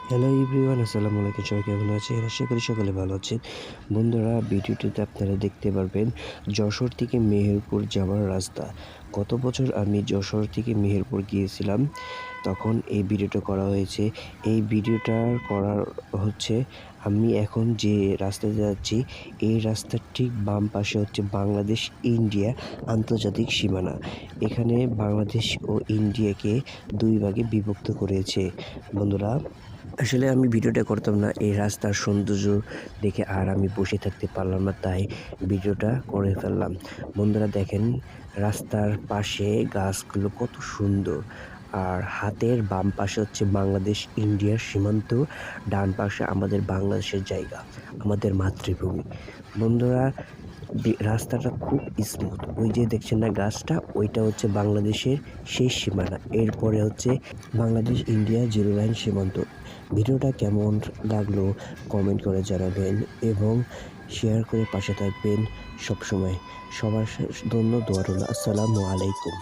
Hello everyone, আসসালামু আলাইকুম। সবাই কেমন আছেন? আশা করি সকলে ভালো আছেন। বন্ধুরা, ভিডিওটিতে আপনারা দেখতে পারবেন যশোর থেকে মেহেরপুর যাওয়ার রাস্তা। গত বছর আমি যশোর থেকে মেহেরপুর গিয়েছিলাম, তখন এই ভিডিওটা করা হয়েছে। এই ভিডিওটা করার হচ্ছে আমি এখন যে রাস্তাতে যাচ্ছি, এই রাস্তার ঠিক বাম পাশে হচ্ছে বাংলাদেশ ইন্ডিয়া আন্তর্জাতিক সীমানা। এখানে বাংলাদেশ ও ইন্ডিয়াকে দুই ভাগে বিভক্ত করেছে। বন্ধুরা, আসলে আমি ভিডিওটা করতাম না, এই রাস্তার সৌন্দর্য দেখে আর আমি বসে থাকতে পারলাম না, তাই ভিডিওটা করে ফেললাম। বন্ধুরা দেখেন, রাস্তার পাশে গাছগুলো কত সুন্দর। আর হাতের বাম পাশে হচ্ছে বাংলাদেশ ইন্ডিয়ার সীমান্ত, ডান পাশে আমাদের বাংলাদেশের জায়গা, আমাদের মাতৃভূমি। বন্ধুরা, রাস্তাটা খুব স্মুথ। ওই যে দেখছেন না গাছটা, ওইটা হচ্ছে বাংলাদেশের শেষ সীমানা। এরপরে হচ্ছে বাংলাদেশ ইন্ডিয়া জিরো লাইন সীমান্ত। ভিডিওটা কেমন লাগলো কমেন্ট করে জানাবেন এবং শেয়ার করে পাশে থাকবেন সবসময়। সবার জন্য দোয়া রইল। আসসালামু আলাইকুম।